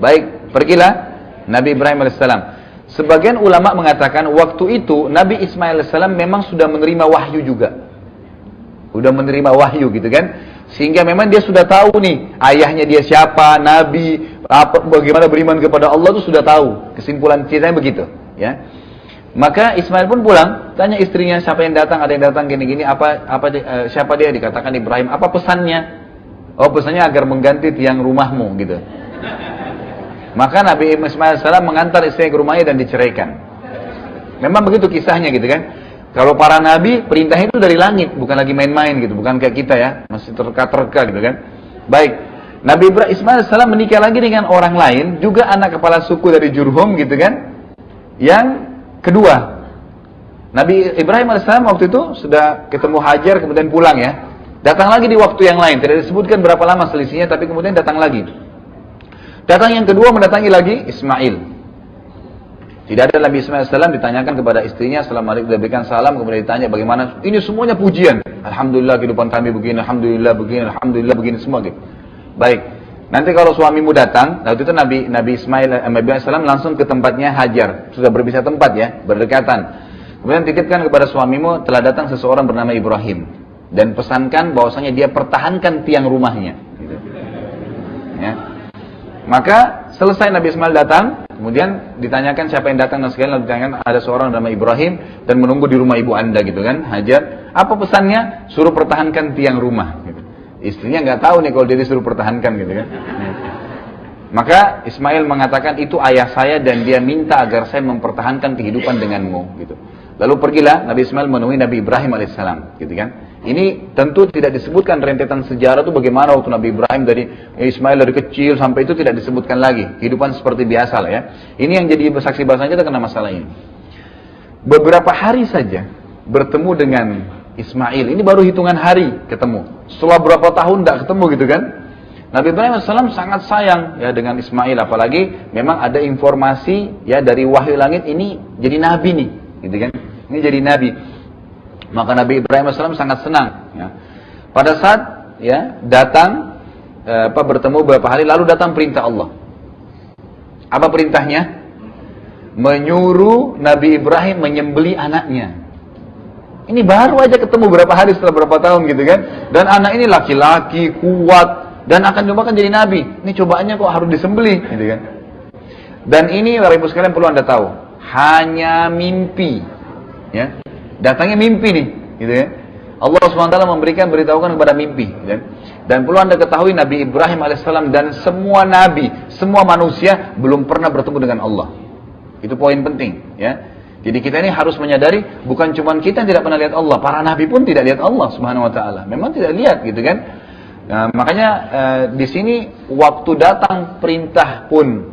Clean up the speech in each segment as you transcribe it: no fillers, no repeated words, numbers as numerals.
Baik, pergilah Nabi Ibrahim alaihissalam. Sebagian ulama mengatakan waktu itu Nabi Ismail alaihissalam memang sudah menerima wahyu juga. Sudah menerima wahyu gitu kan. Sehingga memang dia sudah tahu nih ayahnya dia siapa, nabi, apa, bagaimana beriman kepada Allah itu sudah tahu. Kesimpulan ceritanya begitu, ya. Maka Ismail pun pulang, tanya istrinya siapa yang datang, ada yang datang gini-gini, siapa dia, dikatakan Ibrahim, apa pesannya? Oh, pesannya agar mengganti tiang rumahmu gitu. Maka Nabi Ismail AS mengantar istrinya ke rumahnya dan diceraikan. Memang begitu kisahnya gitu kan. Kalau para nabi perintahnya itu dari langit, bukan lagi main-main gitu, bukan kayak kita ya, masih terka-terka gitu kan. Baik, Nabi Ismail AS menikah lagi dengan orang lain, juga anak kepala suku dari Jurhum gitu kan. Yang kedua, Nabi Ibrahim AS waktu itu sudah ketemu Hajar kemudian pulang ya. Datang lagi di waktu yang lain, tidak disebutkan berapa lama selisihnya, tapi kemudian datang lagi. Datang yang kedua mendatangi lagi Ismail. Tidak ada Nabi Ismail AS ditanyakan kepada istrinya, Assalamualaikum, diberikan salam, kemudian ditanya bagaimana. Ini semuanya pujian. Alhamdulillah kehidupan kami begini, Alhamdulillah begini, Alhamdulillah begini, semua gitu. Baik, nanti kalau suamimu datang, waktu itu Nabi Ismail AS langsung ke tempatnya Hajar. Sudah berpisah tempat ya, berdekatan. Kemudian titipkan kepada suamimu, telah datang seseorang bernama Ibrahim. Dan pesankan bahwasanya dia pertahankan tiang rumahnya. Gitu. Ya. Maka selesai Nabi Ismail datang, kemudian ditanyakan siapa yang datang dan sekalian ditanyakan ada seorang nama Ibrahim dan menunggu di rumah ibu anda gitu kan, Hajar. Apa pesannya? Suruh pertahankan tiang rumah. Gitu. Istrinya nggak tahu nih kalau dia disuruh pertahankan gitu kan. Maka Ismail mengatakan itu ayah saya dan dia minta agar saya mempertahankan kehidupan denganmu. Gitu. Lalu pergilah Nabi Ismail menemui Nabi Ibrahim alaihissalam, gitu kan. Ini tentu tidak disebutkan rentetan sejarah itu bagaimana waktu Nabi Ibrahim dari Ismail dari kecil sampai itu tidak disebutkan lagi. Kehidupan seperti biasa lah ya. Ini yang jadi saksi bahasan kita kena masalah ini. Beberapa hari saja bertemu dengan Ismail. Ini baru hitungan hari ketemu. Setelah berapa tahun tidak ketemu gitu kan. Nabi Ibrahim AS sangat sayang ya dengan Ismail. Apalagi memang ada informasi ya dari wahyu langit ini jadi nabi nih. Gitu kan. Ini jadi nabi. Maka Nabi Ibrahim AS sangat senang. Ya. Pada saat ya datang bertemu beberapa hari lalu datang perintah Allah. Apa perintahnya? Menyuruh Nabi Ibrahim menyembelih anaknya. Ini baru aja ketemu beberapa hari setelah berapa tahun gitu kan. Dan anak ini laki-laki kuat dan akan cobakan jadi nabi. Ini cobaannya kok harus disembelih gitu kan. Dan ini Bapak Ibu sekalian perlu Anda tahu, hanya mimpi. Ya. Datangnya mimpi nih, gitu ya. Allah SWT memberikan beritahukan kepada mimpi, gitu. Dan perlu Anda ketahui Nabi Ibrahim alaihissalam dan semua nabi, semua manusia belum pernah bertemu dengan Allah. Itu poin penting, ya. Jadi kita ini harus menyadari bukan cuma kita yang tidak pernah lihat Allah, para nabi pun tidak lihat Allah Subhanahu Wa Taala. Memang tidak lihat, gitu kan. Nah, makanya di sini waktu datang perintah pun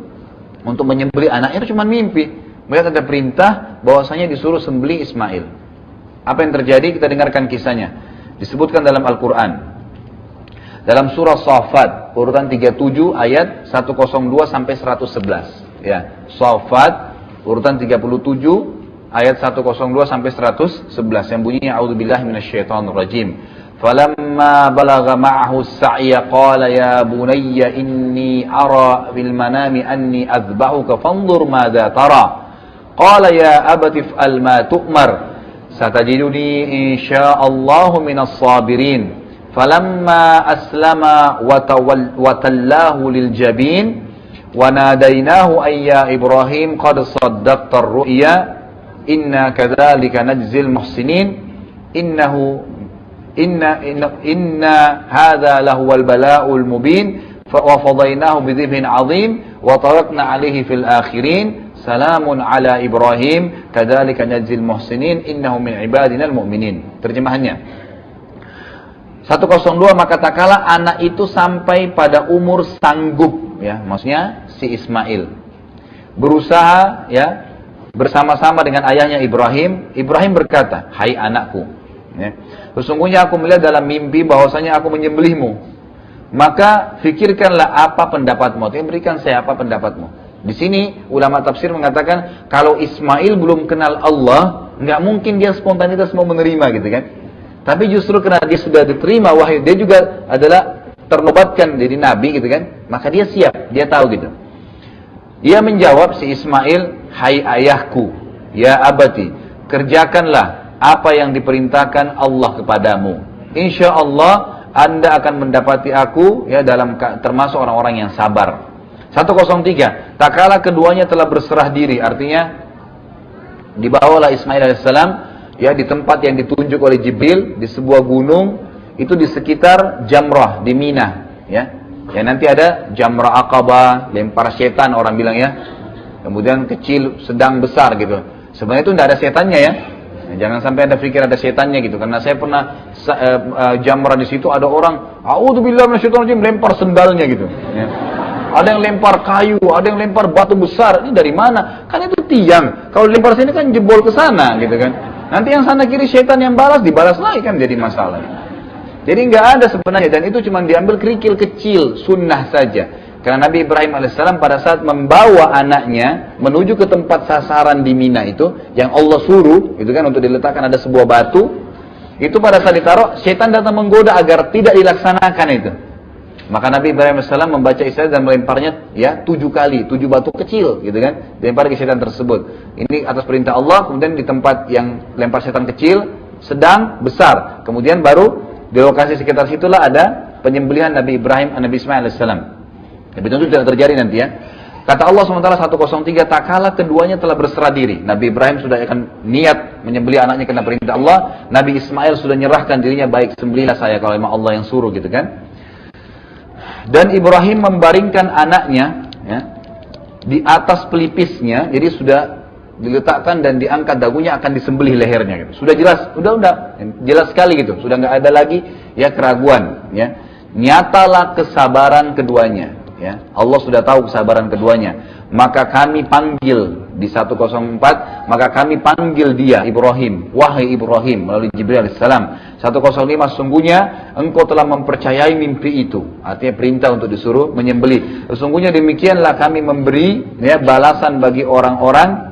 untuk menyembelih anaknya itu cuma mimpi. Melihat ada perintah bahwasanya disuruh sembelih Ismail. Apa yang terjadi? Kita dengarkan kisahnya. Disebutkan dalam Al-Quran. Dalam surah Shafat, urutan 37 ayat 102 sampai 111. Ya, Shafat, urutan 37 ayat 102 sampai 111 yang bunyinya A'udzubillahi minasyaitonirrajim. Falamma balagha ma'ahu as-sa'ya qala ya bunayya inni ara fil manami anni adhbahuka fanzur madza tara. Qala ya abati if'al ma tu'mar. ستجدني إن شاء الله من الصابرين فلما أسلم وتلاه للجبين وناديناه أي يا إبراهيم قد صدقت الرؤيا إنا كذلك نجزي المحسنين إن هذا لهو البلاء المبين وفضيناه بذبح عظيم وتركنا عليه في الآخرين Salamun ala Ibrahim, kadzalika najzil muhsinin, innahu min ibadinal mu'minin. Terjemahannya. 102 maka tak kala anak itu sampai pada umur sanggup ya, maksudnya si Ismail. Berusaha ya bersama-sama dengan ayahnya Ibrahim. Ibrahim berkata, "Hai anakku, ya, sesungguhnya aku melihat dalam mimpi bahwasanya aku menyembelihmu. Maka fikirkanlah apa pendapatmu." Artinya berikan saya apa pendapatmu. Di sini ulama tafsir mengatakan kalau Ismail belum kenal Allah, nggak mungkin dia spontanitas mau menerima gitu kan. Tapi justru karena dia sudah diterima wahyu, dia juga adalah ternobatkan jadi nabi gitu kan, maka dia siap, dia tahu gitu. Ia menjawab si Ismail, hai ayahku, ya abati, kerjakanlah apa yang diperintahkan Allah kepadamu. Insya Allah Anda akan mendapati aku ya dalam termasuk orang-orang yang sabar. 103. Tak kala keduanya telah berserah diri, artinya dibawalah Ismail alaihissalam ya di tempat yang ditunjuk oleh Jibril di sebuah gunung, itu di sekitar Jamrah di Mina ya. Ya nanti ada Jamrah Aqabah, lempar setan orang bilang ya. Kemudian kecil, sedang, besar gitu. Sebenarnya itu tidak ada setannya ya. Jangan sampai Anda pikir ada setannya gitu. Karena saya pernah Jamrah di situ ada orang, a'udzubillahi minasyaitonir rajim, lempar sendalnya gitu. Ya. Ada yang lempar kayu, ada yang lempar batu besar. Ini dari mana? Kan itu tiang. Kalau lempar sini kan jebol ke sana gitu kan. Nanti yang sana kiri setan yang balas, dibalas lagi kan jadi masalah. Jadi nggak ada sebenarnya, dan itu cuma diambil kerikil kecil, sunnah saja. Karena Nabi Ibrahim alaihissalam pada saat membawa anaknya menuju ke tempat sasaran di Mina itu, yang Allah suruh, itu kan untuk diletakkan ada sebuah batu, itu pada saat ditaruh, setan datang menggoda agar tidak dilaksanakan itu. Maka Nabi Ibrahim alaihissalam membaca Isra dan melemparnya ya 7 kali, 7 batu kecil, gitu kan, dilempar ke setan tersebut. Ini atas perintah Allah. Kemudian di tempat yang lempar setan kecil, sedang, besar, kemudian baru di lokasi sekitar situlah ada penyembelihan Nabi Ibrahim, Nabi Ismail alaihissalam. Tapi tentu tidak terjadi nanti ya. Kata Allah SWT 103, tak kala keduanya telah berserah diri. Nabi Ibrahim sudah akan niat menyembelih anaknya karena perintah Allah. Nabi Ismail sudah nyerahkan dirinya, baik sembelihlah saya kalau memang Allah yang suruh gitu kan. Dan Ibrahim membaringkan anaknya ya, di atas pelipisnya, jadi sudah diletakkan dan diangkat dagunya, akan disembelih lehernya gitu. Sudah jelas, udah jelas sekali gitu, sudah nggak ada lagi ya keraguan ya. Nyatalah kesabaran keduanya ya. Allah sudah tahu kesabaran keduanya. Maka kami panggil di 104, maka kami panggil dia Ibrahim, wahai Ibrahim, melalui Jibril alaihissalam. 105, sungguhnya engkau telah mempercayai mimpi itu, artinya perintah untuk disuruh menyembelih. Sesungguhnya demikianlah kami memberi ya balasan bagi orang-orang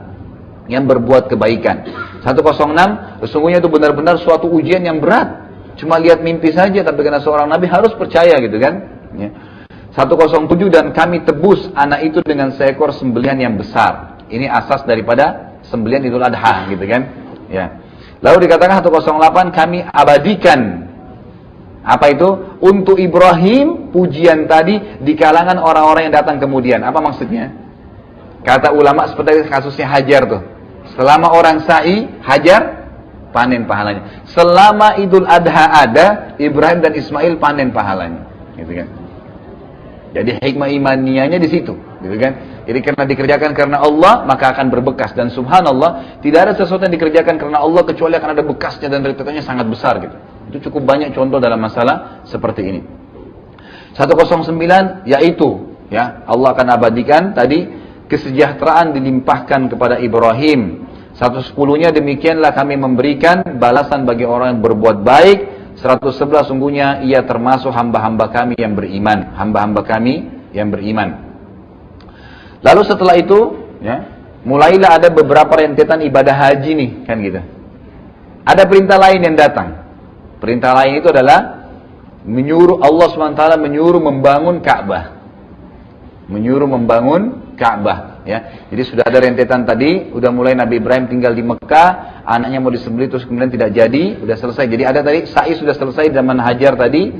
yang berbuat kebaikan. 106, sesungguhnya itu benar-benar suatu ujian yang berat. Cuma lihat mimpi saja, tapi karena seorang nabi harus percaya gitu kan ya. 107, dan kami tebus anak itu dengan seekor sembelihan yang besar. Ini asas daripada sembelihan Idul Adha gitu kan ya. Lalu dikatakan 108, kami abadikan apa itu untuk Ibrahim pujian tadi di kalangan orang-orang yang datang kemudian. Apa maksudnya? Kata ulama seperti kasusnya Hajar tuh. Selama orang sa'i, Hajar panen pahalanya. Selama Idul Adha ada, Ibrahim dan Ismail panen pahalanya. Gitu kan. Jadi hikmah imaniyahnya di situ, gitu kan. Jadi karena dikerjakan karena Allah, maka akan berbekas. Dan subhanallah, tidak ada sesuatu yang dikerjakan karena Allah kecuali akan ada bekasnya dan rentetannya sangat besar gitu. Itu cukup banyak contoh dalam masalah seperti ini. 109, yaitu ya Allah akan abadikan tadi kesejahteraan dilimpahkan kepada Ibrahim. 110-nya demikianlah kami memberikan balasan bagi orang yang berbuat baik. 111, sungguhnya ia termasuk hamba-hamba kami yang beriman, hamba-hamba kami yang beriman. Lalu setelah itu ya, mulailah ada beberapa rentetan ibadah haji nih kan gitu. Ada perintah lain yang datang. Perintah lain itu adalah menyuruh Allah SWT menyuruh membangun Ka'bah. Menyuruh membangun Ka'bah ya. Jadi sudah ada rentetan tadi, udah mulai Nabi Ibrahim tinggal di Mekah, anaknya mau disembelih terus kemudian tidak jadi, udah selesai. Jadi ada tadi sa'i sudah selesai zaman Hajar tadi.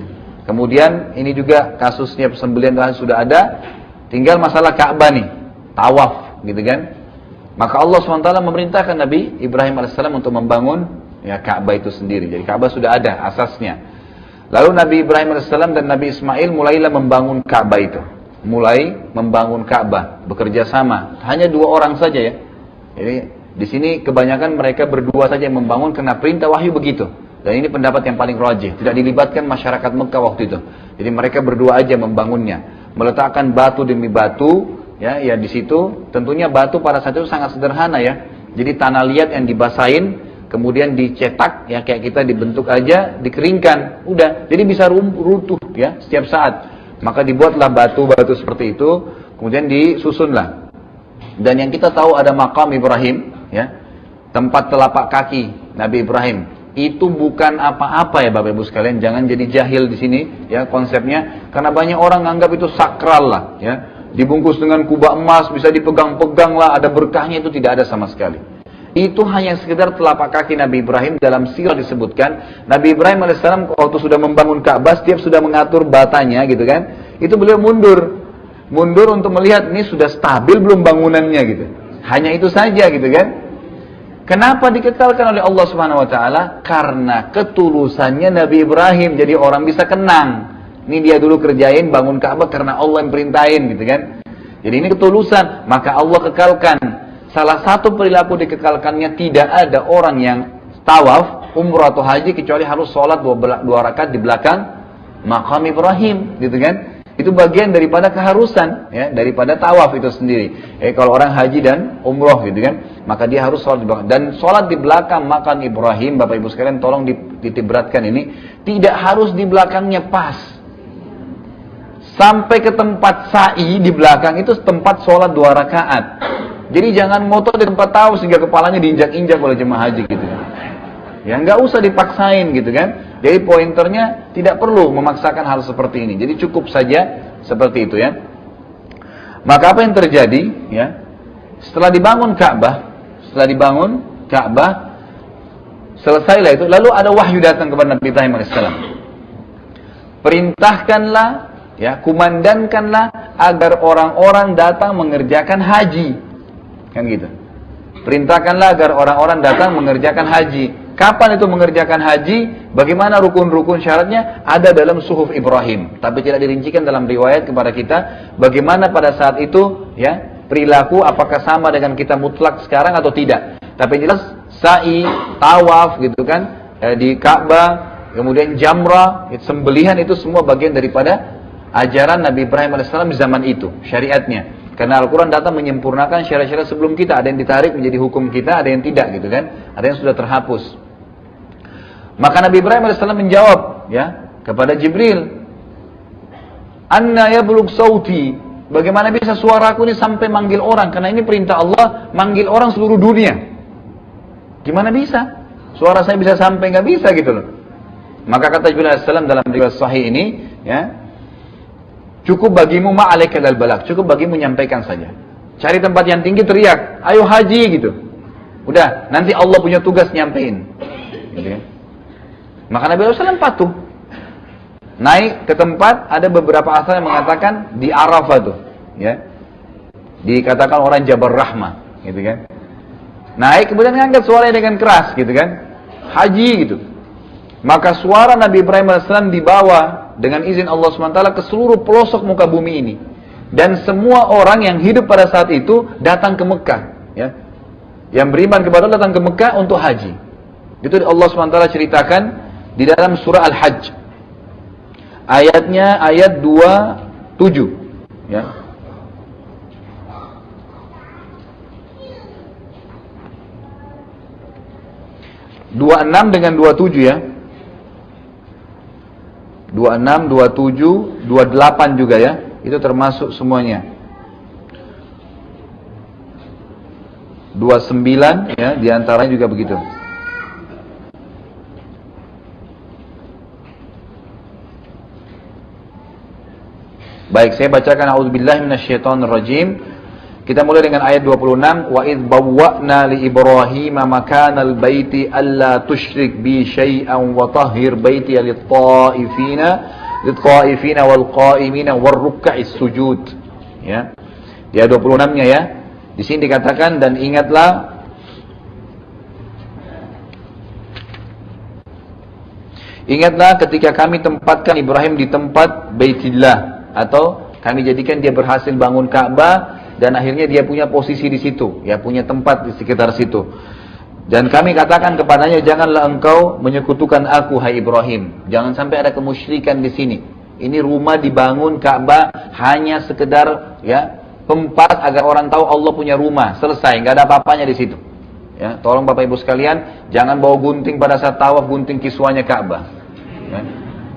Kemudian ini juga kasusnya persembelihan sudah ada. Tinggal masalah Ka'bah nih, tawaf gitu kan. Maka Allah SWT memerintahkan Nabi Ibrahim AS untuk membangun ya Ka'bah itu sendiri. Jadi Ka'bah sudah ada asasnya. Lalu Nabi Ibrahim AS dan Nabi Ismail mulailah membangun Ka'bah itu. Mulai membangun Ka'bah, bekerja sama. Hanya 2 orang saja ya. Jadi di sini kebanyakan mereka berdua saja yang membangun karena perintah wahyu begitu. Dan ini pendapat yang paling rajih. Tidak dilibatkan masyarakat Mekah waktu itu. Jadi mereka berdua aja membangunnya. Meletakkan batu demi batu, ya di situ. Tentunya batu pada saat itu sangat sederhana ya. Jadi tanah liat yang dibasahin, kemudian dicetak, ya kayak kita dibentuk aja, dikeringkan, udah. Jadi bisa runtuh ya setiap saat. Maka dibuatlah batu-batu seperti itu, kemudian disusunlah. Dan yang kita tahu ada makam Ibrahim, ya, tempat telapak kaki Nabi Ibrahim. Itu bukan apa-apa ya Bapak Ibu sekalian, jangan jadi jahil di sini ya konsepnya, karena banyak orang menganggap itu sakral lah ya. dibungkus dengan kubah emas, bisa dipegang-pegang lah, ada berkahnya, itu tidak ada sama sekali. Itu hanya sekedar telapak kaki Nabi Ibrahim. Dalam sirah disebutkan, Nabi Ibrahim alaihissalam waktu sudah membangun Ka'bah, setiap sudah mengatur batanya gitu kan, itu beliau mundur untuk melihat ini sudah stabil belum bangunannya gitu. Hanya itu saja gitu kan. Kenapa dikekalkan oleh Allah Subhanahu wa taala? Karena ketulusannya Nabi Ibrahim. Jadi orang bisa kenang, ini dia dulu kerjain bangun Ka'bah karena Allah yang perintahin gitu kan. Jadi ini ketulusan, maka Allah kekalkan. Salah satu perilaku dikekalkannya, tidak ada orang yang tawaf, umrah atau haji kecuali harus sholat dua rakaat di belakang makam Ibrahim, gitu kan? Itu bagian daripada keharusan, ya, daripada tawaf itu sendiri. Kalau orang haji dan umrah, gitu kan, maka dia harus sholat di belakang. Dan sholat di belakang makam Ibrahim, Bapak Ibu sekalian, tolong ditibratkan ini, tidak harus di belakangnya pas. Sampai ke tempat sa'i di belakang itu tempat sholat 2 rakaat. Jadi jangan motor di tempat tawaf sehingga kepalanya diinjak-injak oleh jemaah haji gitu kan. Ya nggak usah dipaksain gitu kan. Jadi pointernya tidak perlu memaksakan hal seperti ini. Jadi cukup saja seperti itu ya. Maka apa yang terjadi ya? Setelah dibangun Ka'bah, selesailah itu, lalu ada wahyu datang kepada Nabi Ibrahim alaihissalam. Perintahkanlah, ya, kumandankanlah agar orang-orang datang mengerjakan haji. Kan gitu. Perintahkanlah agar orang-orang datang mengerjakan haji. Kapan itu mengerjakan haji? Bagaimana rukun-rukun syaratnya? Ada dalam suhuf Ibrahim, tapi tidak dirincikan dalam riwayat kepada kita bagaimana pada saat itu, ya, perilaku apakah sama dengan kita mutlak sekarang atau tidak. Tapi jelas sa'i, tawaf gitu kan, di Ka'bah, kemudian jamrah, sembelihan, itu semua bagian daripada ajaran Nabi Ibrahim alaihissalam di zaman itu, syariatnya. Karena Al-Quran datang menyempurnakan syariat-syariat sebelum kita. Ada yang ditarik menjadi hukum kita, ada yang tidak gitu kan. Ada yang sudah terhapus. Maka Nabi Ibrahim AS menjawab, ya, kepada Jibril, Anna yablugh sauti, bagaimana bisa suaraku ini sampai manggil orang? Karena ini perintah Allah, manggil orang seluruh dunia. Gimana bisa? Suara saya bisa sampai, nggak bisa gitu loh. Maka kata Jibril AS dalam riwayat sahih ini, ya, cukup bagimu ma'alaika dal balagh, cukup bagimu menyampaikan saja. Cari tempat yang tinggi, teriak, ayo haji gitu. Udah, nanti Allah punya tugas nyampein. Gitu ya. Maka Nabi SAW patuh. Naik ke tempat, ada beberapa asal yang mengatakan di Arafah tuh, ya. Dikatakan orang Jabal Rahmah, gitu kan. Naik kemudian ngangkat suaranya dengan keras, gitu kan. Haji gitu. Maka suara Nabi Ibrahim AS dibawa dengan izin Allah SWT ke seluruh pelosok muka bumi ini. Dan semua orang yang hidup pada saat itu datang ke Mekah, ya. Yang beriman kepada Allah datang ke Mekah untuk haji. Itu Allah SWT ceritakan di dalam surah Al-Hajj. Ayatnya ayat 27, ya. Dua 26 dengan 27 ya. 26, 27, 28 juga ya. Itu termasuk semuanya. 29 ya, diantaranya juga begitu. Baik, saya bacakan a'udzubillahi minasyaitonirrajim. Kita mulai dengan ayat 26. Wa idh bawwa'na li Ibrahim makanal baiti alla tusyrik bi syai'an wa tahhir baiti lit-ta'ifina wal qa'imina war ruk'is sujud. Ya. Di ayat 26-nya ya. Di sini dikatakan, dan ingatlah ketika kami tempatkan Ibrahim di tempat Baitillah, atau kami jadikan dia berhasil bangun Ka'bah dan akhirnya dia punya posisi di situ, ya, punya tempat di sekitar situ. Dan kami katakan kepadanya, janganlah engkau menyekutukan aku, hai Ibrahim. Jangan sampai ada kemusyrikan di sini. Ini rumah dibangun Ka'bah hanya sekedar, ya, tempat agar orang tahu Allah punya rumah. Selesai, nggak ada apa-apanya di situ. Ya, tolong Bapak Ibu sekalian, jangan bawa gunting pada saat tawaf, gunting kiswanya Ka'bah. Ya.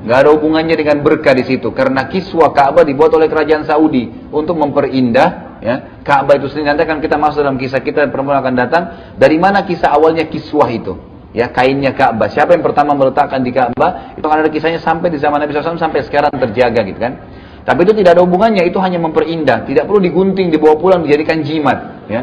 Nggak ada hubungannya dengan berkah di situ, karena kiswah Ka'bah dibuat oleh kerajaan Saudi untuk memperindah, ya, Ka'bah itu sendiri. Nanti akan kita masuk dalam kisah kita, perempuan akan datang. Dari mana kisah awalnya kiswah itu? Ya, kainnya Ka'bah. Siapa yang pertama meletakkan di Ka'bah? Itu akan ada kisahnya sampai di zaman Nabi SAW sampai sekarang terjaga gitu kan. Tapi itu tidak ada hubungannya, itu hanya memperindah. Tidak perlu digunting, dibawa pulang, dijadikan jimat. Ya.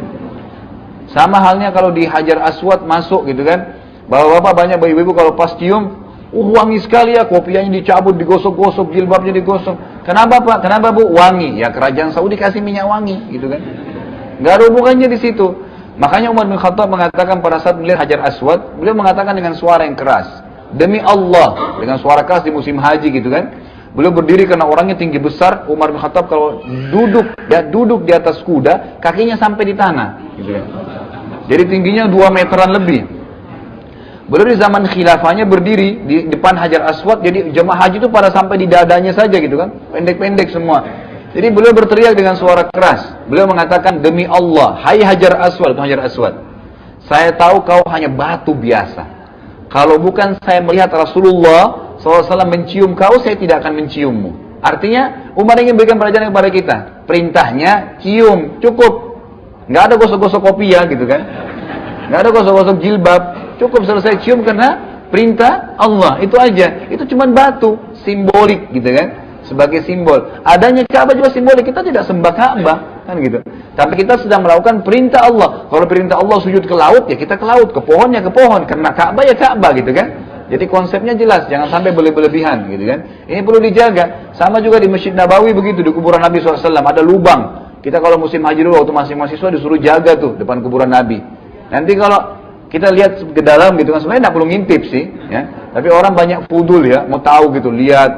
Sama halnya kalau di Hajar Aswad masuk gitu kan. Bapak-bapak banyak ibu-ibu kalau pas cium, wangi sekali ya, kopiahnya dicabut, digosok-gosok, jilbabnya digosok. Kenapa Pak? Kenapa Bu? Wangi. Ya kerajaan Saudi kasih minyak wangi gitu kan. Nggak ada hubungannya di situ. Makanya Umar bin Khattab mengatakan pada saat melihat Hajar Aswad, beliau mengatakan dengan suara yang keras. Demi Allah, dengan suara keras di musim haji gitu kan. Beliau berdiri karena orangnya tinggi besar. Umar bin Khattab kalau duduk di atas kuda, kakinya sampai di tanah gitu ya. Jadi tingginya 2 meteran lebih. Beliau di zaman khilafahnya berdiri di depan Hajar Aswad, jadi jemaah haji itu pada sampai di dadanya saja gitu kan, pendek-pendek semua. Jadi beliau berteriak dengan suara keras. Beliau mengatakan, demi Allah, hai Hajar Aswad, Hajar Aswad, saya tahu kau hanya batu biasa. Kalau bukan saya melihat Rasulullah SAW mencium kau, saya tidak akan menciummu. Artinya Umar ingin berikan pelajaran kepada kita. Perintahnya cium, cukup. Nggak ada gosok-gosok kopi ya gitu kan. Nggak ada gosok-gosok jilbab. Cukup selesai cium karena perintah Allah. Itu aja. Itu cuma batu, simbolik gitu kan. Sebagai simbol. Adanya Ka'bah juga simbolik. Kita tidak sembah Ka'bah kan gitu. Tapi kita sedang melakukan perintah Allah. Kalau perintah Allah sujud ke laut, ya kita ke laut. Ke pohon ya ke pohon. Karena Ka'bah ya Ka'bah gitu kan. Jadi konsepnya jelas, jangan sampai berlebihan gitu kan. Ini perlu dijaga. Sama juga di Masjid Nabawi begitu, di kuburan Nabi SAW ada lubang. Kita kalau musim haji dulu waktu masih mahasiswa disuruh jaga tuh depan kuburan Nabi. Nanti kalau kita lihat ke dalam gitu kan, sebenarnya tidak perlu ngintip sih, ya. Tapi orang banyak fudul ya, mau tahu gitu, lihat.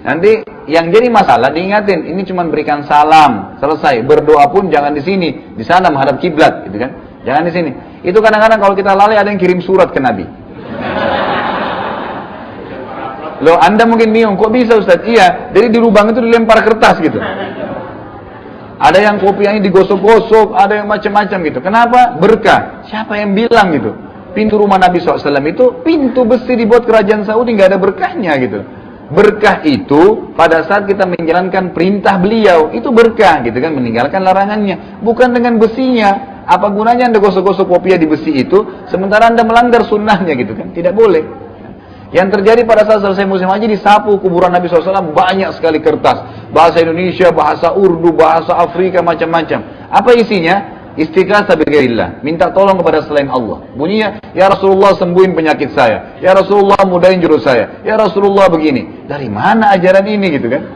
Nanti yang jadi masalah diingatin, ini cuma berikan salam, selesai. Berdoa pun jangan di sini, di sana menghadap kiblat, gitu kan. Jangan di sini. Itu kadang-kadang kalau kita lalai ada yang kirim surat ke Nabi. Loh, Anda mungkin bingung, kok bisa Ustaz? Iya, jadi di lubang itu dilempar kertas gitu. Ada yang kopiahnya digosok-gosok, ada yang macam-macam gitu. Kenapa? Berkah. Siapa yang bilang gitu? Pintu rumah Nabi SAW itu pintu besi dibuat kerajaan Saudi, nggak ada berkahnya gitu. Berkah itu pada saat kita menjalankan perintah beliau, itu berkah gitu kan, meninggalkan larangannya. Bukan dengan besinya. Apa gunanya Anda gosok-gosok kopiah di besi itu, sementara Anda melanggar sunnahnya gitu kan? Tidak boleh. Yang terjadi pada saat selesai musim haji, disapu kuburan Nabi SAW banyak sekali kertas. Bahasa Indonesia, bahasa Urdu, bahasa Afrika, macam-macam. Apa isinya? Istighatsah bighairillah. Minta tolong kepada selain Allah. Bunyinya, ya Rasulullah sembuhin penyakit saya. Ya Rasulullah mudahin jurus saya. Ya Rasulullah begini. Dari mana ajaran ini gitu kan?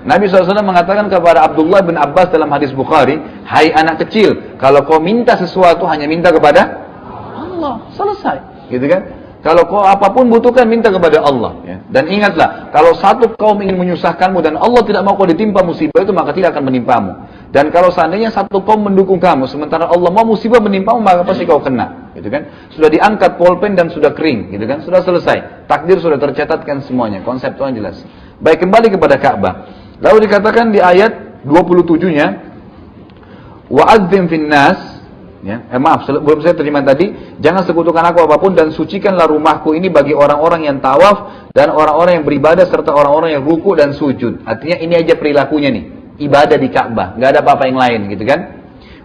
Nabi SAW mengatakan kepada Abdullah bin Abbas dalam hadis Bukhari, hai anak kecil, kalau kau minta sesuatu hanya minta kepada Allah. Selesai. Gitu kan? Kalau kau apapun butuhkan, minta kepada Allah. Ya. Dan ingatlah, kalau satu kaum ingin menyusahkanmu dan Allah tidak mau kau ditimpa musibah itu, maka tidak akan menimpamu. Dan kalau seandainya satu kaum mendukung kamu, sementara Allah mau musibah menimpamu, maka pasti kau kena. Gitu kan? Sudah diangkat polpen dan sudah kering. Gitu kan? Sudah selesai. Takdir sudah tercatatkan semuanya. Konsep Tuhan jelas. Baik, kembali kepada Ka'bah. Lalu dikatakan di ayat 27-nya, wa'adzim finnas. Ya, maaf, belum saya terima tadi. Jangan sekutukan aku apapun dan sucikanlah rumahku ini bagi orang-orang yang tawaf dan orang-orang yang beribadah serta orang-orang yang ruku dan sujud. Artinya ini aja perilakunya nih, ibadah di Ka'bah, nggak ada apa-apa yang lain, gitu kan?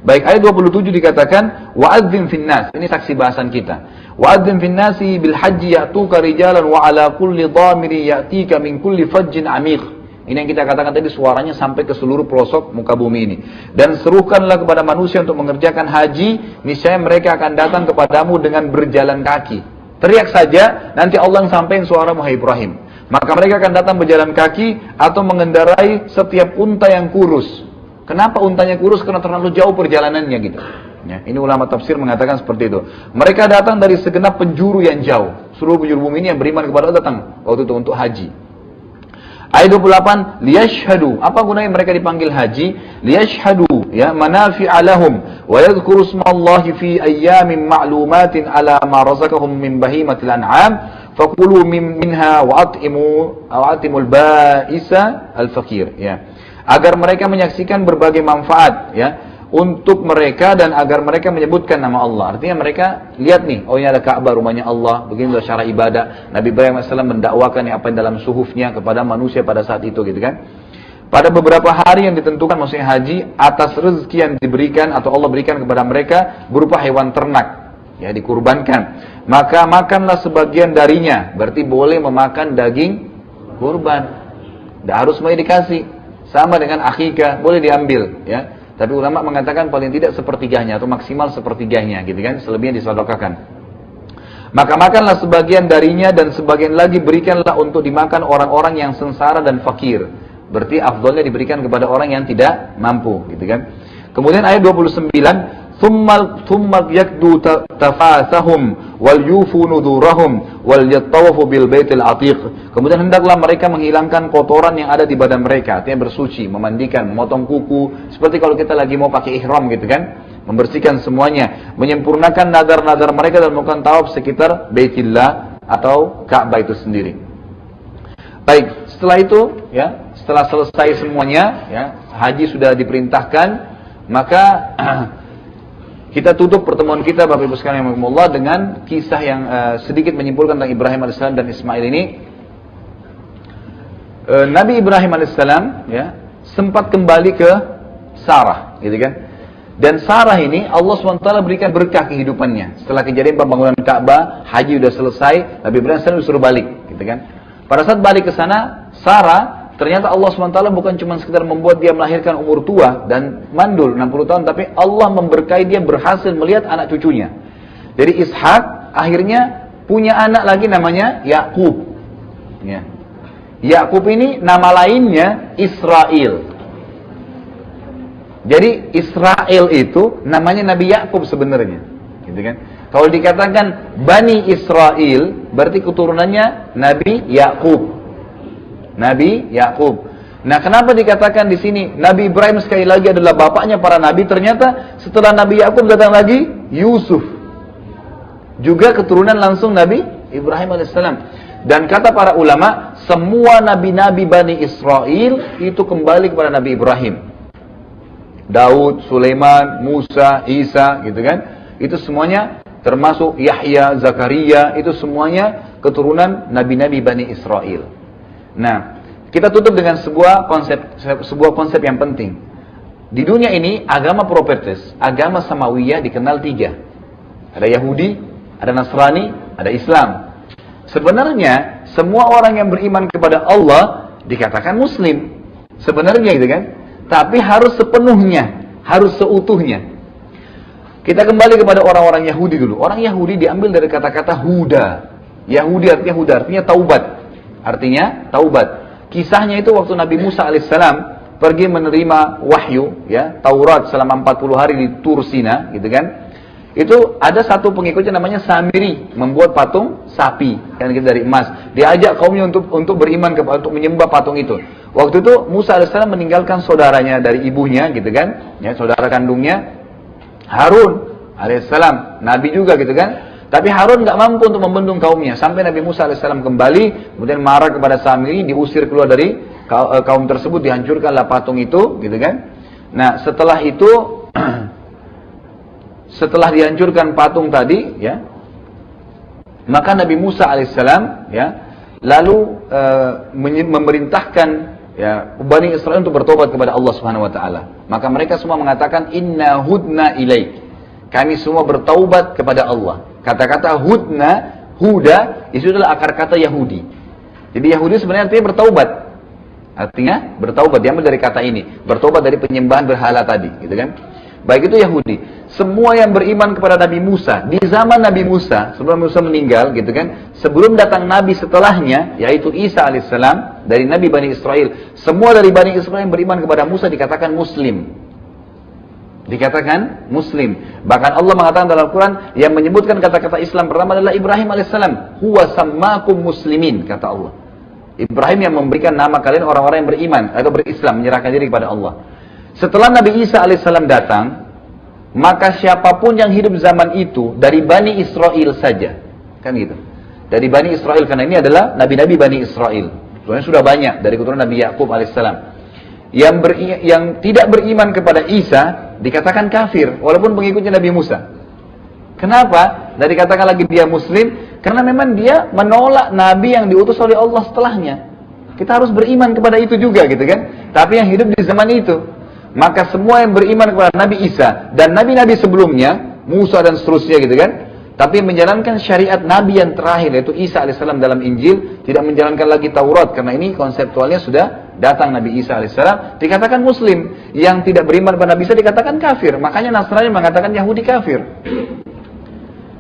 Baik, ayat 27 dikatakan wa'adzim finnas. Ini saksi bahasan kita. Wa'adzim finnasi bil haji ya'tuka rijalan wa ala kulli dhamiri ya'tika min kulli fajjin amiq. Ini yang kita katakan tadi, suaranya sampai ke seluruh pelosok muka bumi ini. Dan serukanlah kepada manusia untuk mengerjakan haji, niscaya mereka akan datang kepadamu dengan berjalan kaki. Teriak saja, nanti Allah yang sampaikan suara Muhammad Ibrahim. Maka mereka akan datang berjalan kaki atau mengendarai setiap unta yang kurus. Kenapa untanya kurus? Karena terlalu jauh perjalanannya gitu. Ya, ini ulama tafsir mengatakan seperti itu. Mereka datang dari segenap penjuru yang jauh. Seluruh penjuru bumi ini yang beriman kepada Allah datang waktu itu untuk haji. Ayat 28, liyashhadu. Apa gunanya mereka dipanggil haji? Liyashhadu, ya, manafi'a lahum wa yadhkuru ismallahi fi ayyamin ma'lumatin ala ma razaqahum min bahimatil an'am fakulu minha wa at'imul ba'isa al-fakir, ya. Agar mereka menyaksikan berbagai manfaat, ya, untuk mereka dan agar mereka menyebutkan nama Allah. Artinya mereka lihat nih, oh ini ada Ka'bah, rumahnya Allah, begini cara ibadah. Nabi Ibrahim AS mendakwakan apa yang dalam suhufnya kepada manusia pada saat itu, gitu kan. Pada beberapa hari yang ditentukan, maksudnya haji, atas rezeki yang diberikan atau Allah berikan kepada mereka berupa hewan ternak, ya, dikurbankan. Maka makanlah sebagian darinya, berarti boleh memakan daging kurban. Tidak harus semuanya dikasih. Sama dengan akikah, boleh diambil, ya. Tapi ulama mengatakan paling tidak sepertiganya atau maksimal sepertiganya, gitu kan? Selebihnya disedekahkan. Maka makanlah sebagian darinya dan sebagian lagi berikanlah untuk dimakan orang-orang yang sengsara dan fakir. Berarti afdolnya diberikan kepada orang yang tidak mampu, gitu kan? Kemudian ayat 29, thumma yakdu tafasahum wal yufu nudurahum wal yattawafu bil baitil atiq. Kemudian hendaklah mereka menghilangkan kotoran yang ada di badan mereka, artinya bersuci, memandikan, memotong kuku, seperti kalau kita lagi mau pakai ihram, gitu kan? Membersihkan semuanya, menyempurnakan nadar-nadar mereka dan melakukan tawaf sekitar Baitillah atau Ka'bah itu sendiri. Baik, setelah itu, ya, setelah selesai semuanya, ya, haji sudah diperintahkan, maka kita tutup pertemuan kita, Bapak Ibu sekalian rahimakumullah, dengan kisah yang sedikit menyimpulkan tentang Ibrahim alaihissalam dan Ismail ini. Nabi Ibrahim alaihissalam, ya, sempat kembali ke Sarah, gitu kan? Dan Sarah ini Allah SWT berikan berkah kehidupannya. Setelah kejadian pembangunan Ka'bah, haji sudah selesai, Nabi Ibrahim alaihissalam disuruh balik, gitu kan? Pada saat balik ke sana, Sarah ternyata Allah SWT bukan cuma sekedar membuat dia melahirkan umur tua dan mandul 60 tahun, tapi Allah memberkahi dia berhasil melihat anak cucunya. Jadi Ishak akhirnya punya anak lagi namanya Yakub. Ya. Yakub ini nama lainnya Israel. Jadi Israel itu namanya Nabi Yakub sebenarnya, gitu kan? Kalau dikatakan Bani Israel, berarti keturunannya Nabi Yakub. Nabi Yakub. Nah, kenapa dikatakan di sini Nabi Ibrahim sekali lagi adalah bapaknya para nabi? Ternyata setelah Nabi Yakub datang lagi Yusuf, juga keturunan langsung Nabi Ibrahim alaihissalam. Dan kata para ulama, semua nabi-nabi Bani Israel itu kembali kepada Nabi Ibrahim. Daud, Sulaiman, Musa, Isa, gitu kan? Itu semuanya, termasuk Yahya, Zakaria, itu semuanya keturunan nabi-nabi Bani Israel. Nah, kita tutup dengan sebuah konsep yang penting. Di dunia ini agama propetes, agama Samawiyah dikenal 3. Ada Yahudi, ada Nasrani, ada Islam. Sebenarnya semua orang yang beriman kepada Allah dikatakan Muslim. Sebenarnya, gitu kan? Tapi harus sepenuhnya, harus seutuhnya. Kita kembali kepada orang-orang Yahudi dulu. Orang Yahudi diambil dari kata-kata Huda. Yahudi artinya taubat. Artinya taubat. Kisahnya itu waktu Nabi Musa alaihissalam pergi menerima wahyu, ya, Taurat selama 40 hari di Tur Sina, gitu kan? Itu ada satu pengikutnya namanya Samiri, membuat patung sapi, kan, gitu, dari emas. Diajak kaumnya untuk beriman untuk menyembah patung itu. Waktu itu Musa alaihissalam meninggalkan saudaranya dari ibunya, gitu kan? Ya, saudara kandungnya Harun alaihissalam, nabi juga, gitu kan? Tapi Harun nggak mampu untuk membendung kaumnya. Sampai Nabi Musa alaihissalam kembali, kemudian marah kepada Samiri, diusir keluar dari kaum tersebut, dihancurkanlah patung itu, gitu kan? Nah, setelah itu, setelah dihancurkan patung tadi, ya, maka Nabi Musa alaihissalam, ya, lalu memerintahkan, ya, Bani Israel untuk bertobat kepada Allah Subhanahu Wa Taala. Maka mereka semua mengatakan Inna hudna ilaik. Kami semua bertaubat kepada Allah. Kata-kata hudna, huda, itu adalah akar kata Yahudi. Jadi Yahudi sebenarnya artinya bertaubat. Artinya bertaubat, diambil dari kata ini. Bertaubat dari penyembahan berhala tadi, gitu kan? Baik itu Yahudi. Semua yang beriman kepada Nabi Musa, di zaman Nabi Musa, sebelum Musa meninggal, gitu kan? Sebelum datang Nabi setelahnya, yaitu Isa alaihissalam, dari Nabi Bani Israel. Semua dari Bani Israel yang beriman kepada Musa dikatakan Muslim. Dikatakan Muslim. Bahkan Allah mengatakan dalam Al-Quran, yang menyebutkan kata-kata Islam pertama adalah Ibrahim alaihissalam. Huwa sammakum muslimin, kata Allah. Ibrahim yang memberikan nama kalian orang-orang yang beriman atau berislam, menyerahkan diri kepada Allah. Setelah Nabi Isa alaihissalam datang, maka siapapun yang hidup zaman itu dari Bani Israel saja, kan gitu. Dari Bani Israel, karena ini adalah nabi-nabi Bani Israel. Sebenarnya sudah banyak dari keturunan Nabi Yakub alaihissalam. Yang tidak beriman kepada Isa dikatakan kafir, walaupun pengikutnya Nabi Musa. Kenapa? Dan dikatakan lagi dia Muslim, karena memang dia menolak Nabi yang diutus oleh Allah setelahnya. Kita harus beriman kepada itu juga, gitu kan? Tapi yang hidup di zaman itu. Maka semua yang beriman kepada Nabi Isa dan nabi-nabi sebelumnya, Musa dan seterusnya, gitu kan? Tapi menjalankan syariat Nabi yang terakhir, yaitu Isa alaihissalam dalam Injil, tidak menjalankan lagi Taurat, karena ini konseptualnya sudah datang Nabi Isa alaihissalam, dikatakan Muslim. Yang tidak beriman kepada Nabi Isa dikatakan kafir. Makanya Nasrani mengatakan Yahudi kafir.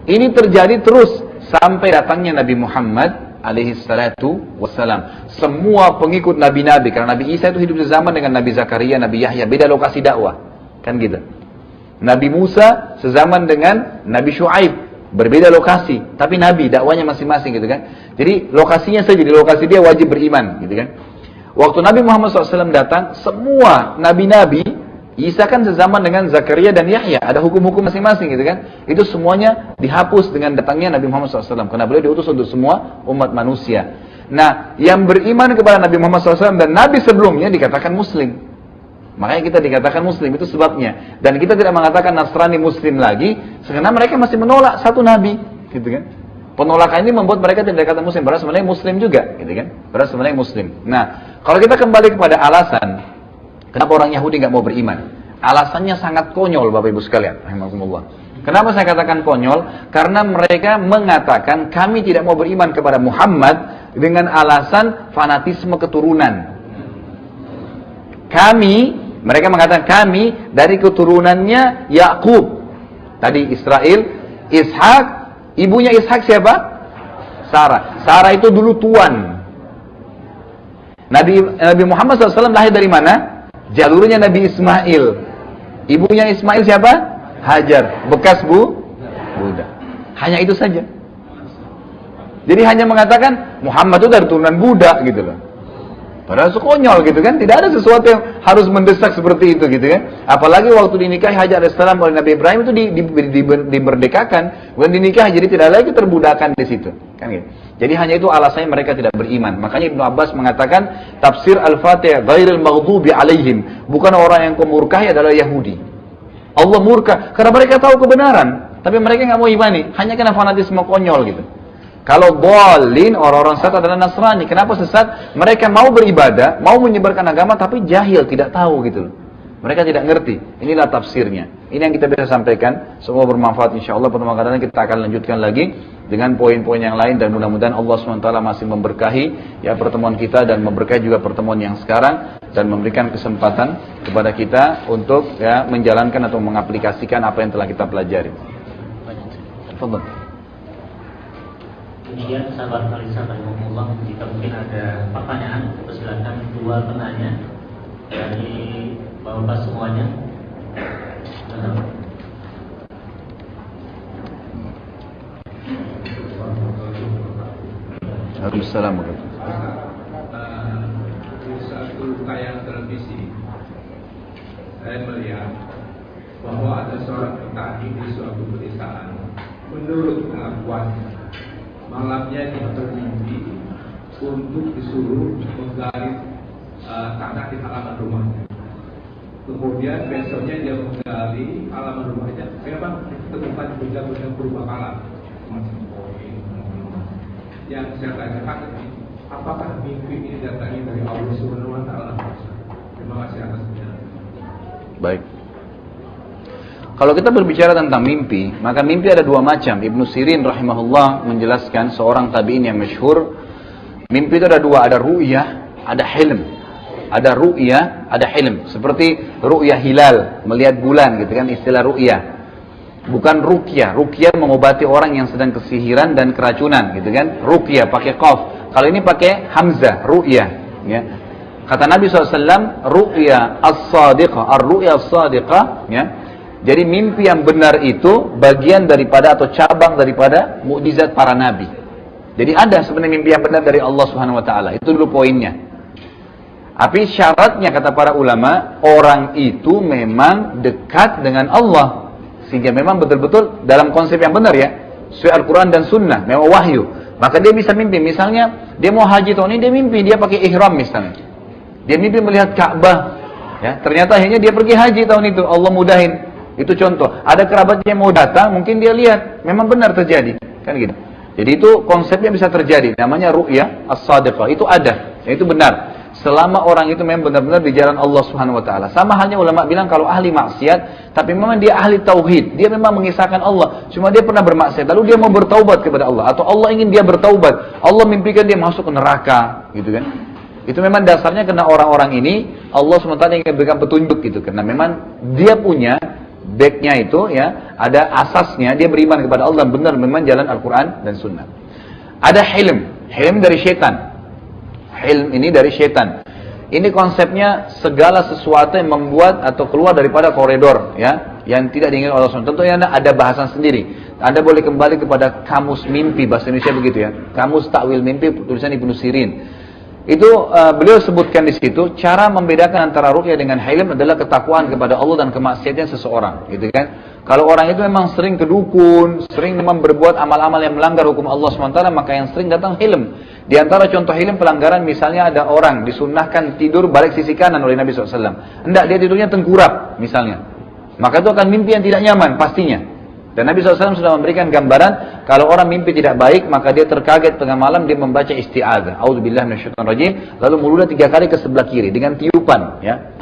Ini terjadi terus sampai datangnya Nabi Muhammad alaihissalatu wassalam. Semua pengikut Nabi-Nabi, karena Nabi Isa itu hidup di zaman dengan Nabi Zakaria, Nabi Yahya, beda lokasi dakwah. Kan gitu. Nabi Musa sezaman dengan Nabi Shu'aib, berbeda lokasi, tapi Nabi, dakwanya masing-masing gitu kan. Jadi lokasinya saja, di lokasi dia wajib beriman gitu kan. Waktu Nabi Muhammad SAW datang, semua Nabi-Nabi, Isa kan sezaman dengan Zakaria dan Yahya, ada hukum-hukum masing-masing gitu kan. Itu semuanya dihapus dengan datangnya Nabi Muhammad SAW, karena beliau diutus untuk semua umat manusia. Nah, yang beriman kepada Nabi Muhammad SAW dan Nabi sebelumnya dikatakan Muslim. Makanya kita dikatakan Muslim, itu sebabnya. Dan kita tidak mengatakan Nasrani Muslim lagi, karena mereka masih menolak satu Nabi, gitu kan. Penolakan ini membuat mereka tidak dikatakan Muslim, padahal sebenarnya Muslim juga, gitu kan. Padahal sebenarnya Muslim. Nah, kalau kita kembali kepada alasan, kenapa orang Yahudi nggak mau beriman? Alasannya sangat konyol, Bapak Ibu sekalian, rahimakumullah. Kenapa saya katakan konyol? Karena mereka mengatakan kami tidak mau beriman kepada Muhammad dengan alasan fanatisme keturunan. Mereka mengatakan kami dari keturunannya Yakub. Tadi Israel, Ishak, ibunya Ishak siapa? Sarah. Sarah itu dulu tuan. Nabi Muhammad SAW lahir dari mana? Jalurnya Nabi Ismail. Ibunya Ismail siapa? Hajar. Bekas budak. Hanya itu saja. Jadi hanya mengatakan Muhammad itu dari turunan budak gitu loh. Padahal sekonyol gitu kan, tidak ada sesuatu yang harus mendesak seperti itu gitu kan. Apalagi waktu dinikahi Hajar alaihissalam oleh Nabi Ibrahim itu dimerdekakan, bukan dinikahi, jadi tidak lagi terbudakan di situ, kan gitu. Jadi hanya itu alasannya mereka tidak beriman. Makanya Ibnu Abbas mengatakan tafsir Al-Fatihah ghairil maghdubi alaihim, bukan orang yang kemurkai adalah Yahudi. Allah murka karena mereka tahu kebenaran, tapi mereka nggak mau imani, hanya karena fanatisme konyol gitu. Kalau dhalin, orang-orang sesat adalah Nasrani. Kenapa sesat? Mereka mau beribadah, mau menyebarkan agama, tapi jahil, tidak tahu gitu loh. Mereka tidak ngerti. Inilah tafsirnya. Ini yang kita bisa sampaikan. Semoga bermanfaat insyaAllah. Pertemuan kadang kita akan lanjutkan lagi dengan poin-poin yang lain. Dan mudah-mudahan Allah SWT masih memberkahi ya pertemuan kita dan memberkahi juga pertemuan yang sekarang. Dan memberikan kesempatan kepada kita untuk ya menjalankan atau mengaplikasikan apa yang telah kita pelajari. Tafadhol. Kemudian sahabat Alisa rahimahullah, jika mungkin ada pertanyaan, persilakan dua penanya dari bapak semuanya. Waalaikumsalam. Di satu tayangan televisi saya melihat bahwa ada seorang petani di suatu pedesaan. Menurut pengakuannya, malamnya dia bermimpi untuk disuruh menggali tanah di halaman rumahnya. Kemudian besoknya dia menggali halaman rumahnya, memang ditemukan benda-benda berupa yang saya tanyakan, apakah mimpi ini datangnya dari Allah Subhanahu wa Ta'ala? Terima kasih atas penjelasan. Baik. Kalau kita berbicara tentang mimpi, maka mimpi ada dua macam. Ibnu Sirin rahimahullah menjelaskan, seorang tabi'in yang masyhur, mimpi itu ada dua, ada ru'yah, ada hilm. Ada ru'yah, ada hilm. Seperti ru'yah hilal, melihat bulan gitu kan, istilah ru'yah. Bukan ruqyah. Ruqyah mengobati orang yang sedang kesihiran dan keracunan gitu kan. Ruqyah pakai qaf. Kalau ini pakai hamzah, ru'yah ya. Kata Nabi SAW, ru'yah as-sadiqah, ar-ru'yah as-sadiqah ya. Jadi mimpi yang benar itu bagian daripada atau cabang daripada mukjizat para nabi. Jadi ada sebenarnya mimpi yang benar dari Allah Subhanahu wa Ta'ala. Itu dulu poinnya. Tapi syaratnya kata para ulama, orang itu memang dekat dengan Allah. Sehingga memang betul-betul dalam konsep yang benar ya. Sesuai Al-Quran dan Sunnah, memang wahyu. Maka dia bisa mimpi. Misalnya dia mau haji tahun ini, dia mimpi dia pakai ihram misalnya. Dia mimpi melihat Ka'bah. Ya, ternyata akhirnya dia pergi haji tahun itu. Allah mudahin. Itu contoh. Ada kerabatnya yang mau datang, mungkin dia lihat, memang benar terjadi, kan gitu. Jadi itu konsepnya bisa terjadi. Namanya ru'yah as-sadiqah. Itu ada, itu benar. Selama orang itu memang benar-benar di jalan Allah Subhanahu wa Ta'ala. Sama halnya ulama bilang kalau ahli maksiat, tapi memang dia ahli tauhid, dia memang mengisahkan Allah. Cuma dia pernah bermaksiat, lalu dia mau bertaubat kepada Allah, atau Allah ingin dia bertaubat. Allah mimpikan dia masuk ke neraka, gitu kan. Itu memang dasarnya karena orang-orang ini Allah SWT ingin berikan petunjuk gitu. Karena memang dia punya backnya itu ya, ada asasnya, dia beriman kepada Allah dan benar memang jalan Al-Quran dan Sunnah. Ada hilm, hilm dari syaitan. Hilm ini dari syaitan. Ini konsepnya segala sesuatu yang membuat atau keluar daripada koridor ya, yang tidak diinginkan Allah SWT. Tentunya ada bahasan sendiri. Anda boleh kembali kepada kamus mimpi, bahasa Indonesia begitu ya. Kamus takwil mimpi, tulisan Ibnu Sirin. Itu beliau sebutkan di situ, cara membedakan antara ruqyah dengan hilm adalah ketakwaan kepada Allah dan kemaksiatan seseorang, gitu kan? Kalau orang itu memang sering kedukun, sering memang berbuat amal-amal yang melanggar hukum Allah SWT, maka yang sering datang hilm. Di antara contoh hilm pelanggaran, misalnya ada orang disunnahkan tidur balik sisi kanan oleh Nabi SAW. Hendak dia tidurnya tengkurap, misalnya. Maka itu akan mimpi yang tidak nyaman, pastinya. Dan Nabi SAW sudah memberikan gambaran, kalau orang mimpi tidak baik, maka dia terkaget tengah malam, dia membaca isti'adzah. A'udzubillahi minasyaitonirrajim, lalu meludah 3 kali ke sebelah kiri, dengan tiupan. Ya.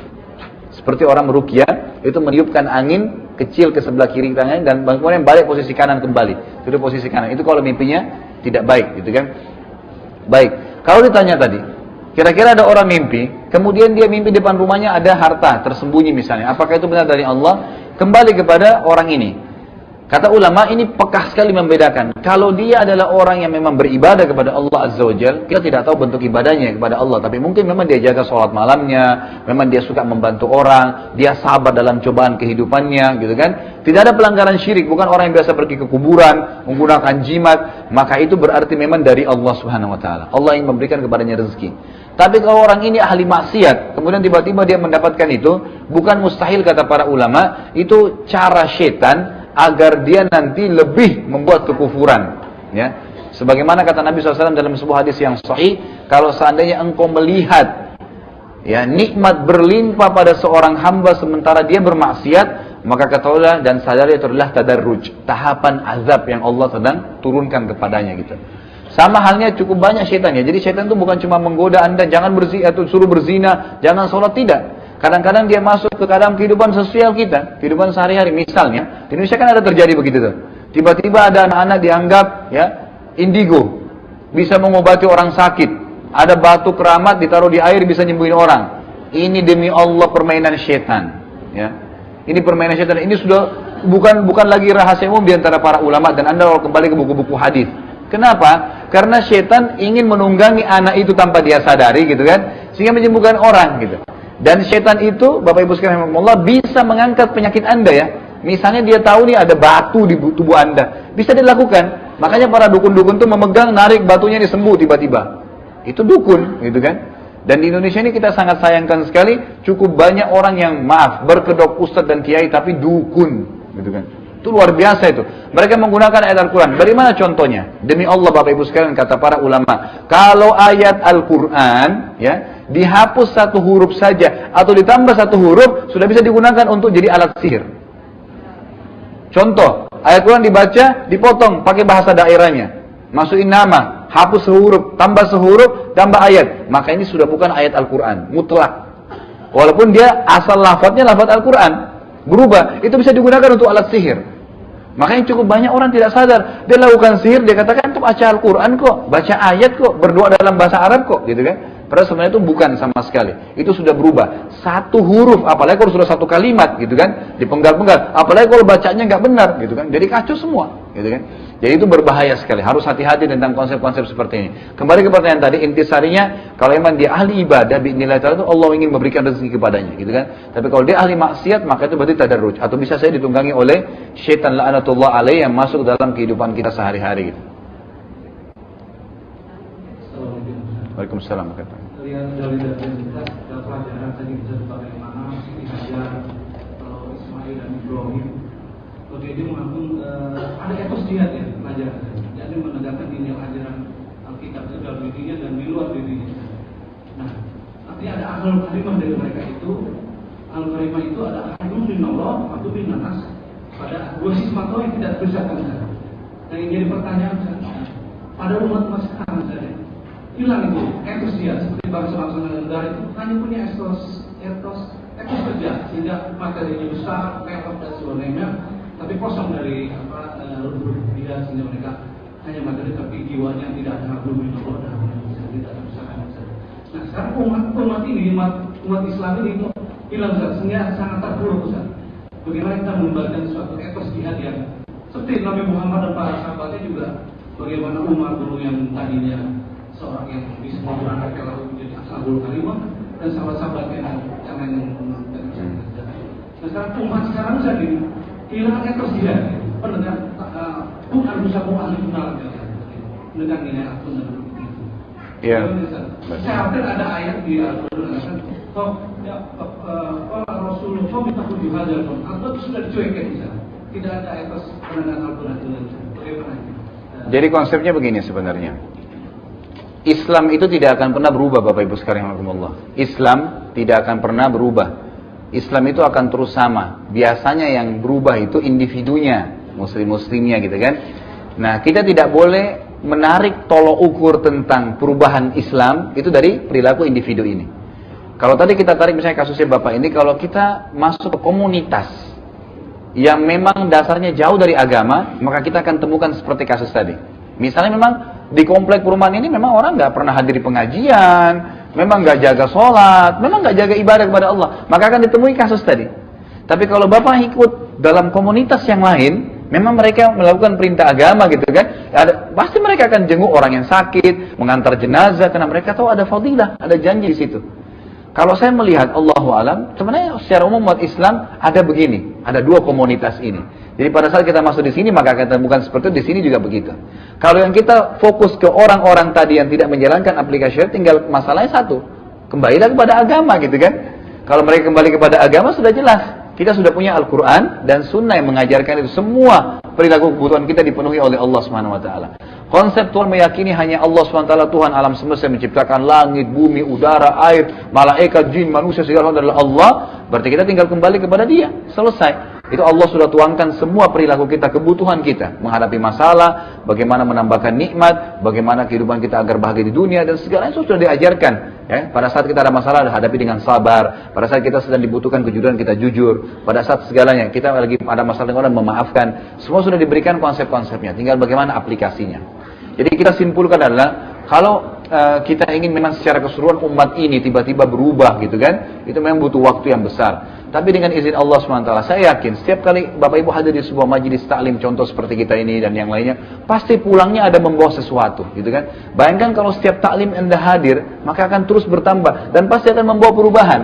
Seperti orang meruqyah, itu meniupkan angin kecil ke sebelah kiri tangannya, dan kemudian balik posisi kanan kembali. Itu posisi kanan. Itu kalau mimpinya tidak baik, gitu kan. Baik, kalau ditanya tadi, kira-kira ada orang mimpi, kemudian dia mimpi depan rumahnya ada harta tersembunyi misalnya, apakah itu benar dari Allah? Kembali kepada orang ini. Kata ulama ini pekah sekali membedakan. Kalau dia adalah orang yang memang beribadah kepada Allah Azza wa Jalla, kita tidak tahu bentuk ibadahnya kepada Allah, tapi mungkin memang dia jaga sholat malamnya, memang dia suka membantu orang, dia sabar dalam cobaan kehidupannya, gitu kan. Tidak ada pelanggaran syirik, bukan orang yang biasa pergi ke kuburan, menggunakan jimat, maka itu berarti memang dari Allah Subhanahu wa taala. Allah yang memberikan kepadanya rezeki. Tapi kalau orang ini ahli maksiat, kemudian tiba-tiba dia mendapatkan itu, bukan mustahil kata para ulama, itu cara syaitan agar dia nanti lebih membuat kekufuran, ya. Sebagaimana kata Nabi SAW dalam sebuah hadis yang sahih, kalau seandainya engkau melihat ya nikmat berlimpah pada seorang hamba sementara dia bermaksiat, maka ketahuilah dan sadari itu adalah tadarruj, tahapan azab yang Allah sedang turunkan kepadanya gitu. Sama halnya cukup banyak syaitan ya. Jadi syaitan itu bukan cuma menggoda Anda jangan berzina atau suruh berzina, jangan sholat, tidak. Kadang-kadang dia masuk ke dalam kehidupan sosial kita, kehidupan sehari-hari. Misalnya, di Indonesia kan ada terjadi begitu tuh. Tiba-tiba ada anak-anak dianggap ya indigo, bisa mengobati orang sakit. Ada batu keramat ditaruh di air bisa nyembuhin orang. Ini demi Allah permainan syaitan. Ya, ini permainan syaitan. Ini sudah bukan lagi rahasia umum di antara para ulama, dan Anda kalau kembali ke buku-buku hadis. Kenapa? Karena syaitan ingin menunggangi anak itu tanpa dia sadari, gitu kan, sehingga menyembuhkan orang, gitu. Dan syaitan itu, Bapak Ibu sekalian rahimakumullah, bisa mengangkat penyakit Anda ya. Misalnya dia tahu nih ada batu di tubuh Anda, bisa dilakukan. Makanya para dukun-dukun tuh memegang, narik batunya ini sembuh tiba-tiba. Itu dukun, gitu kan. Dan di Indonesia ini kita sangat sayangkan sekali, cukup banyak orang yang berkedok ustadz dan kiai tapi dukun, gitu kan. Itu luar biasa itu. Mereka menggunakan ayat Al-Quran. Dari mana contohnya? Demi Allah Bapak Ibu sekalian, kata para ulama, kalau ayat Al-Quran ya dihapus 1 huruf saja atau ditambah 1 huruf sudah bisa digunakan untuk jadi alat sihir. Contoh, ayat Quran dibaca, dipotong pakai bahasa daerahnya, masukin nama, hapus sehuruf, tambah sehuruf, tambah ayat, maka ini sudah bukan ayat Al-Quran mutlak. Walaupun dia asal lafadznya lafadz Al-Quran, berubah, itu bisa digunakan untuk alat sihir. Makanya cukup banyak orang tidak sadar, dia lakukan sihir, dia katakan itu baca Al-Quran kok, baca ayat kok, berdoa dalam bahasa Arab kok, gitu kan. Padahal sebenarnya itu bukan sama sekali. Itu sudah berubah. 1 huruf, apalagi kalau sudah 1 kalimat, gitu kan, dipenggal-penggal. Apalagi kalau bacanya nggak benar, gitu kan, jadi kacau semua, gitu kan. Jadi itu berbahaya sekali. Harus hati-hati tentang konsep-konsep seperti ini. Kembali ke pertanyaan tadi, intisarinya, kalau memang dia ahli ibadah, bi'idznillah ta'ala itu Allah ingin memberikan rezeki kepadanya, gitu kan. Tapi kalau dia ahli maksiat, maka itu berarti tadarruj, atau bisa saya ditunggangi oleh syaitan la'anatullah alaih yang masuk dalam kehidupan kita sehari-hari, gitu. Waalaikumsalam. Lihat dari identitas dan pelajaran tadi bisa bagaimana dihajar kalau Ismail dan Ibrahim. Oke, dia mengandung ada etos jihad ya pelajaran. Jadi menegakkan nilai ajaran Alkitab itu dalam dirinya dan di luar dirinya. Nah, artinya ada ahlul karimah dari mereka itu. Ahlul karimah itu ada ahadun minallah, ahadun minannas. Pada 2 sisi mata yang tidak bersatu. Nah, yang jadi pertanyaan pada umat sekarang saja. Hilang itu etos dia, seperti bangsa-bangsa negara itu hanya punya etos kerja, sehingga materinya besar, mewah dan sebagainya, tapi kosong dari dia, sehingga mereka hanya materi tapi jiwanya tidak ada belum minallah dan tidak ada usaha. Nah, sekarang umat Islam ini itu hilang Ustaz, sehingga sangat terpuruk Ustaz. Bagaimana kita mengembalikan suatu etos jihad yang seperti Nabi Muhammad dan para sahabatnya juga, bagaimana Umar dulu yang tadinya seorang yang bisa menggunakan lalu menjadi ashabul kalimah, dan sahabat-sahabatnya yang lain. Nah sekarang umat sekarang jadi hilang etos jihad, pendengar bukan bisa ahli benar, pendengar nilai akun dan begitu. Iya. Saya hampir ada ayat di Al-Quran kalau Rasulullah minta jihad atau sudah dicuekin bisa. Tidak ada etos pendengar Al-Quran itu. Bagaimana? Jadi konsepnya begini sebenarnya. Islam itu tidak akan pernah berubah, Bapak Ibu sekalian rahimakumullah. Islam tidak akan pernah berubah. Islam itu akan terus sama. Biasanya yang berubah itu individunya, muslim-muslimnya gitu kan. Nah, kita tidak boleh menarik tolok ukur tentang perubahan Islam itu dari perilaku individu ini. Kalau tadi kita tarik misalnya kasusnya Bapak ini, kalau kita masuk ke komunitas yang memang dasarnya jauh dari agama, maka kita akan temukan seperti kasus tadi. Misalnya memang di komplek perumahan ini memang orang nggak pernah hadir pengajian, memang nggak jaga sholat, memang nggak jaga ibadah kepada Allah, maka akan ditemui kasus tadi. Tapi kalau Bapak ikut dalam komunitas yang lain, memang mereka melakukan perintah agama gitu kan, pasti mereka akan jenguk orang yang sakit, mengantar jenazah, karena mereka tahu ada fadilah, ada janji di situ. Kalau saya melihat Allahu alam, sebenarnya secara umum umat Islam ada begini, ada dua komunitas ini. Jadi pada saat kita masuk di sini maka kita bukan seperti itu, di sini juga begitu. Kalau yang kita fokus ke orang-orang tadi yang tidak menjalankan aplikasi syariat, tinggal masalahnya satu, kembalilah kepada agama gitu kan. Kalau mereka kembali kepada agama sudah jelas, kita sudah punya Al-Quran dan Sunnah yang mengajarkan itu. Semua perilaku kebutuhan kita dipenuhi oleh Allah Subhanahu Wa Taala. Konseptual meyakini hanya Allah SWT Tuhan alam semesta yang menciptakan langit, bumi, udara, air, malaikat, jin, manusia, segala macam adalah Allah. Berarti kita tinggal kembali kepada Dia. Selesai. Itu Allah sudah tuangkan semua perilaku kita, kebutuhan kita, menghadapi masalah, bagaimana menambahkan nikmat, bagaimana kehidupan kita agar bahagia di dunia, dan segalanya itu sudah diajarkan. Ya, pada saat kita ada masalah, hadapi dengan sabar. Pada saat kita sedang dibutuhkan kejujuran, kita jujur. Pada saat segalanya, kita lagi ada masalah dengan orang, memaafkan. Semua sudah diberikan konsep-konsepnya. Tinggal bagaimana aplikasinya. Jadi kita simpulkan adalah, kalau kita ingin memang secara keseluruhan umat ini tiba-tiba berubah gitu kan, itu memang butuh waktu yang besar. Tapi dengan izin Allah SWT, saya yakin setiap kali Bapak Ibu hadir di sebuah majelis taklim, contoh seperti kita ini dan yang lainnya, pasti pulangnya ada membawa sesuatu, gitu kan? Bayangkan kalau setiap taklim Anda hadir, maka akan terus bertambah dan pasti akan membawa perubahan.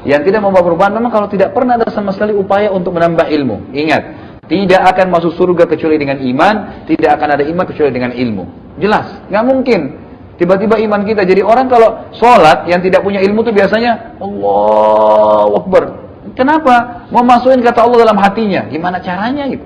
Yang tidak membawa perubahan memang kalau tidak pernah ada sama sekali upaya untuk menambah ilmu. Ingat, tidak akan masuk surga kecuali dengan iman, tidak akan ada iman kecuali dengan ilmu. Jelas, nggak mungkin. Tiba-tiba iman kita jadi orang kalau sholat yang tidak punya ilmu itu biasanya Allahu Akbar. Kenapa? Mau masukin kata Allah dalam hatinya. Gimana caranya gitu?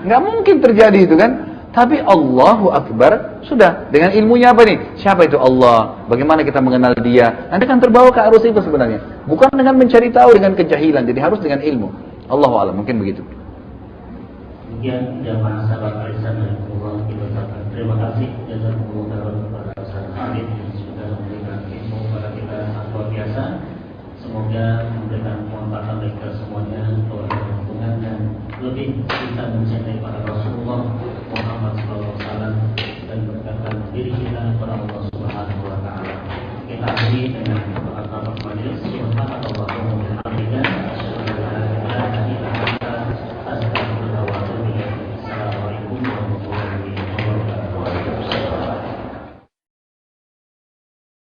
Nggak mungkin terjadi itu kan. Tapi Allahu Akbar, sudah. Dengan ilmunya apa nih? Siapa itu Allah? Bagaimana kita mengenal Dia? Nanti kan terbawa ke arus itu sebenarnya. Bukan dengan mencari tahu, dengan kejahilan. Jadi harus dengan ilmu. Allahu a'lam, mungkin begitu. Demikian jamaah sahabat Arisan dan Allah kita ucapkan terima kasih jazakumullah khairan kepada Ustaz Khalid yang sudah memberikan ilmu kepada kita sangat luar biasa. Semoga memberikan kemanfaatan bagi kita semuanya, keuntungan dan lebih kita mencintai para Rasulullah Muhammad SAW dan mendekatkan diri kita kepada Allah Subhanahu Wa Taala. Kita akhiri dengan doa majelis.